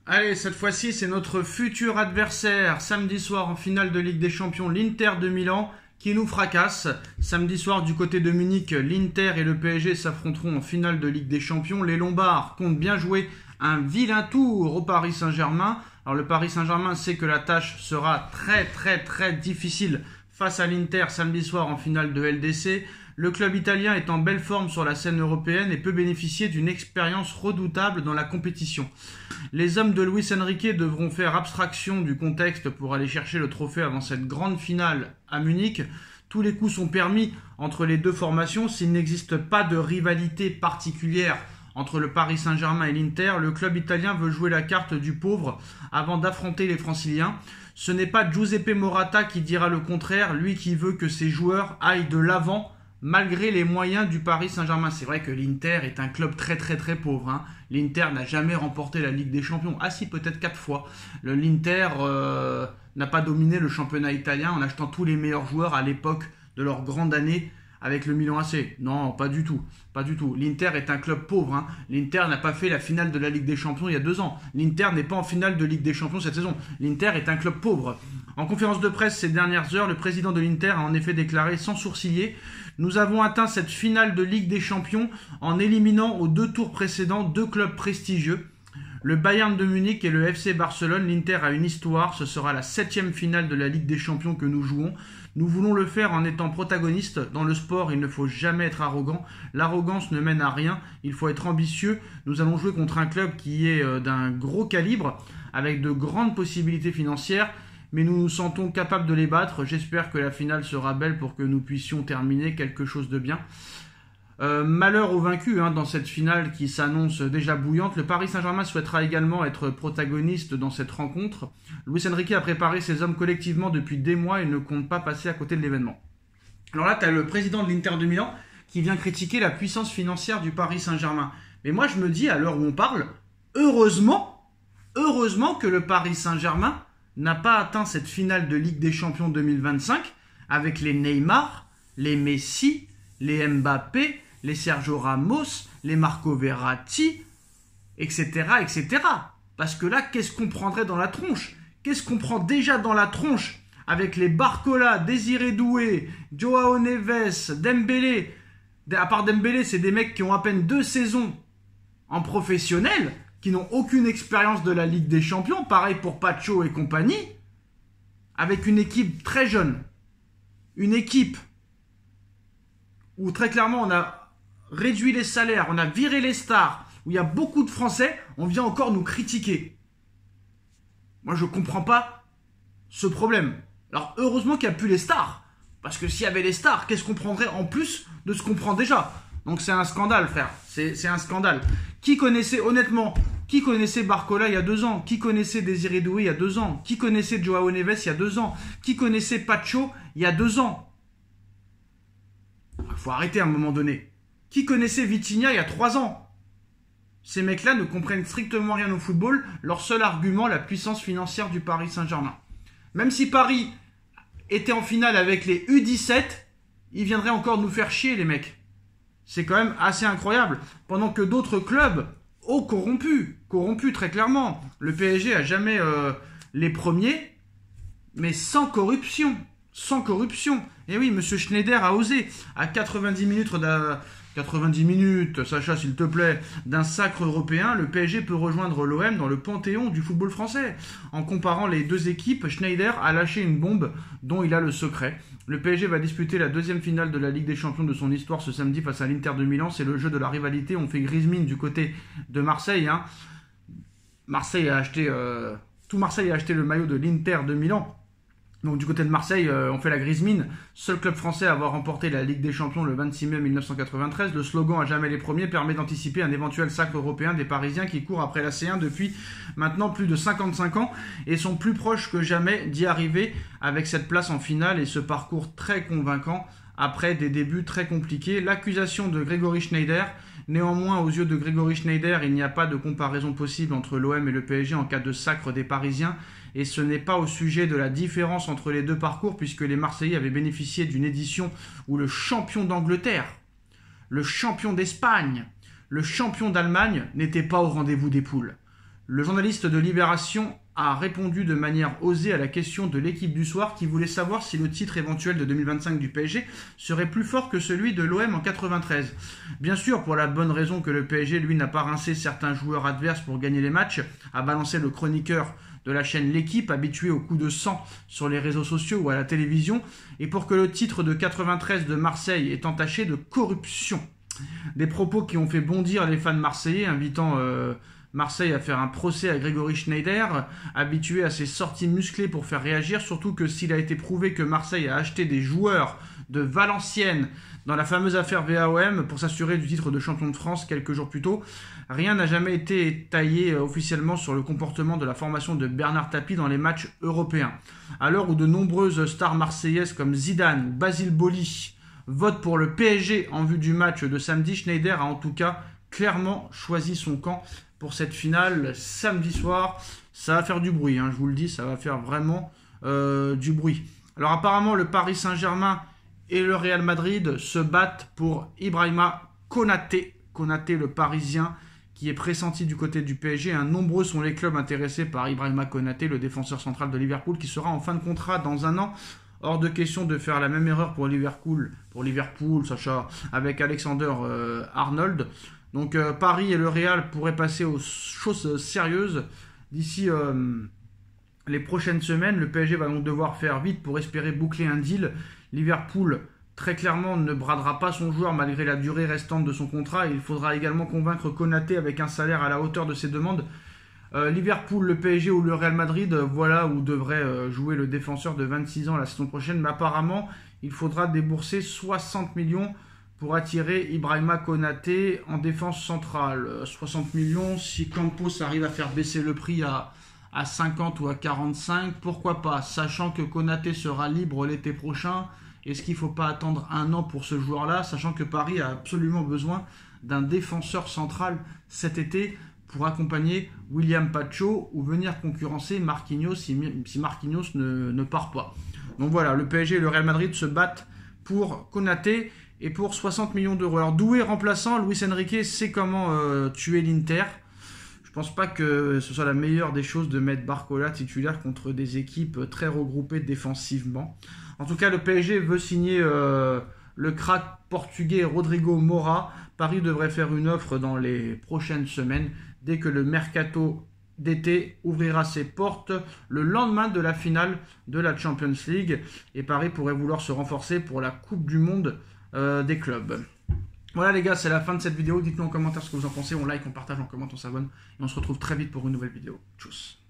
Allez, cette fois-ci, c'est notre futur adversaire. Samedi soir en finale de Ligue des Champions, l'Inter de Milan qui nous fracasse. Samedi soir, du côté de Munich, l'Inter et le PSG s'affronteront en finale de Ligue des Champions. Les Lombards comptent bien jouer un vilain tour au Paris Saint-Germain. Alors le Paris Saint-Germain sait que la tâche sera très difficile face à l'Inter samedi soir en finale de LDC. Le club italien est en belle forme sur la scène européenne et peut bénéficier d'une expérience redoutable dans la compétition. Les hommes de Luis Enrique devront faire abstraction du contexte pour aller chercher le trophée avant cette grande finale à Munich. Tous les coups sont permis entre les deux formations. S'il n'existe pas de rivalité particulière entre le Paris Saint-Germain et l'Inter, le club italien veut jouer la carte du pauvre avant d'affronter les Franciliens. Ce n'est pas Giuseppe Morata qui dira le contraire, lui qui veut que ses joueurs aillent de l'avant malgré les moyens du Paris Saint-Germain. C'est vrai que l'Inter est un club très pauvre. L'Inter n'a jamais remporté la Ligue des Champions. Ah si, peut-être 4 fois. L'Inter n'a pas dominé le championnat italien en achetant tous les meilleurs joueurs à l'époque de leur grande année avec le Milan AC. Non, pas du tout. L'Inter est un club pauvre. L'Inter n'a pas fait la finale de la Ligue des Champions il y a 2 ans. L'Inter n'est pas en finale de Ligue des Champions cette saison. L'Inter est un club pauvre. En conférence de presse ces dernières heures, le président de l'Inter a en effet déclaré sans sourciller: nous avons atteint cette finale de Ligue des Champions en éliminant aux 2 tours précédents 2 clubs prestigieux, le Bayern de Munich et le FC Barcelone. L'Inter a une histoire, ce sera la 7e finale de la Ligue des Champions que nous jouons. Nous voulons le faire en étant protagonistes. Dans le sport, il ne faut jamais être arrogant. L'arrogance ne mène à rien, il faut être ambitieux. Nous allons jouer contre un club qui est d'un gros calibre, avec de grandes possibilités financières, mais nous nous sentons capables de les battre. J'espère que la finale sera belle pour que nous puissions terminer quelque chose de bien. Malheur aux vaincus dans cette finale qui s'annonce déjà bouillante. Le Paris Saint-Germain souhaitera également être protagoniste dans cette rencontre. Luis Enrique a préparé ses hommes collectivement depuis des mois et ne compte pas passer à côté de l'événement. Alors là, tu as le président de l'Inter de Milan qui vient critiquer la puissance financière du Paris Saint-Germain. Mais moi, je me dis, à l'heure où on parle, heureusement que le Paris Saint-Germain n'a pas atteint cette finale de Ligue des Champions 2025 avec les Neymar, les Messi, les Mbappé, les Sergio Ramos, les Marco Verratti, etc. Parce que là, qu'est-ce qu'on prendrait dans la tronche? Qu'est-ce qu'on prend déjà dans la tronche avec les Barcola, Désiré Doué, Joao Neves, Dembélé? À part Dembélé, c'est des mecs qui ont à peine 2 saisons en professionnel, qui n'ont aucune expérience de la Ligue des Champions. Pareil pour Pacho et compagnie. Avec une équipe très jeune. Une équipe où très clairement on a réduit les salaires, on a viré les stars, où il y a beaucoup de Français, on vient encore nous critiquer. Moi je comprends pas ce problème. Alors heureusement qu'il n'y a plus les stars, parce que s'il y avait les stars, qu'est-ce qu'on prendrait en plus de ce qu'on prend déjà? Donc c'est un scandale, frère, c'est un scandale. Qui connaissait Barcola il y a 2 ans? Qui connaissait Désiré Doué il y a 2 ans? Qui connaissait Joao Neves il y a 2 ans? Qui connaissait Pacho il y a 2 ans? Il faut arrêter à un moment donné. Qui connaissait Vitinha il y a 3 ans? Ces mecs-là ne comprennent strictement rien au football. Leur seul argument, la puissance financière du Paris Saint-Germain. Même si Paris était en finale avec les U17, ils viendraient encore nous faire chier, les mecs. C'est quand même assez incroyable. Pendant que d'autres clubs, corrompus très clairement. Le PSG a jamais les premiers, mais sans corruption. Et oui, monsieur Schneider a osé. À 90 minutes, Sacha, s'il te plaît, d'un sacre européen, le PSG peut rejoindre l'OM dans le panthéon du football français. En comparant les 2 équipes, Schneider a lâché une bombe dont il a le secret. Le PSG va disputer la 2e finale de la Ligue des Champions de son histoire ce samedi face à l'Inter de Milan. C'est le jeu de la rivalité. On fait grise mine du côté de Marseille. Tout Marseille a acheté le maillot de l'Inter de Milan. Donc du côté de Marseille, on fait la grise mine. Seul club français à avoir remporté la Ligue des Champions le 26 mai 1993. Le slogan « À jamais les premiers » permet d'anticiper un éventuel sacre européen des Parisiens qui courent après la C1 depuis maintenant plus de 55 ans et sont plus proches que jamais d'y arriver avec cette place en finale et ce parcours très convaincant après des débuts très compliqués. L'accusation de Grégory Schneider. Néanmoins, aux yeux de Grégory Schneider, il n'y a pas de comparaison possible entre l'OM et le PSG en cas de sacre des Parisiens. Et ce n'est pas au sujet de la différence entre les 2 parcours, puisque les Marseillais avaient bénéficié d'une édition où le champion d'Angleterre, le champion d'Espagne, le champion d'Allemagne n'était pas au rendez-vous des poules. Le journaliste de Libération a répondu de manière osée à la question de l'équipe du soir qui voulait savoir si le titre éventuel de 2025 du PSG serait plus fort que celui de l'OM en 93. Bien sûr, pour la bonne raison que le PSG, lui, n'a pas rincé certains joueurs adverses pour gagner les matchs, a balancé le chroniqueur de la chaîne L'Équipe, habitué au coup de sang sur les réseaux sociaux ou à la télévision, et pour que le titre de 93 de Marseille est entaché de corruption. Des propos qui ont fait bondir les fans marseillais, invitant Marseille à faire un procès à Grégory Schneider, habitué à ses sorties musclées pour faire réagir, surtout que s'il a été prouvé que Marseille a acheté des joueurs de Valenciennes dans la fameuse affaire VAOM pour s'assurer du titre de champion de France quelques jours plus tôt, rien n'a jamais été taillé officiellement sur le comportement de la formation de Bernard Tapie dans les matchs européens. À l'heure où de nombreuses stars marseillaises comme Zidane ou Basile Boli votent pour le PSG en vue du match de samedi, Schneider a en tout cas clairement choisi son camp pour cette finale samedi soir. Ça va faire du bruit, je vous le dis, ça va faire vraiment du bruit. Alors apparemment, le Paris Saint-Germain et le Real Madrid se battent pour Ibrahima Konaté. Konaté, le Parisien, qui est pressenti du côté du PSG. Nombreux sont les clubs intéressés par Ibrahima Konaté, le défenseur central de Liverpool, qui sera en fin de contrat dans un an. Hors de question de faire la même erreur pour Liverpool, Sacha, avec Alexander Arnold. Donc Paris et le Real pourraient passer aux choses sérieuses d'ici les prochaines semaines. Le PSG va donc devoir faire vite pour espérer boucler un deal. Liverpool, très clairement, ne bradera pas son joueur malgré la durée restante de son contrat. Il faudra également convaincre Konaté avec un salaire à la hauteur de ses demandes. Liverpool, le PSG ou le Real Madrid, voilà où devrait jouer le défenseur de 26 ans la saison prochaine. Mais apparemment, il faudra débourser 60 millions pour attirer Ibrahima Konaté en défense centrale. 60 millions, si Campos arrive à faire baisser le prix à 50 ou à 45, pourquoi pas, sachant que Konaté sera libre l'été prochain. Est-ce qu'il ne faut pas attendre un an pour ce joueur-là, sachant que Paris a absolument besoin d'un défenseur central cet été pour accompagner William Pacho ou venir concurrencer Marquinhos si Marquinhos ne part pas. Donc voilà, le PSG et le Real Madrid se battent pour Konaté et pour 60 millions d'euros. Alors Doué remplaçant, Luis Enrique sait comment tuer l'Inter. Je pense pas que ce soit la meilleure des choses de mettre Barcola titulaire contre des équipes très regroupées défensivement. En tout cas, le PSG veut signer le crack portugais Rodrigo Moura. Paris devrait faire une offre dans les prochaines semaines, dès que le mercato d'été ouvrira ses portes le lendemain de la finale de la Champions League. Et Paris pourrait vouloir se renforcer pour la Coupe du Monde des clubs. Voilà les gars, c'est la fin de cette vidéo. Dites-nous en commentaire ce que vous en pensez. On like, on partage, on commente, on s'abonne. Et on se retrouve très vite pour une nouvelle vidéo. Tchuss.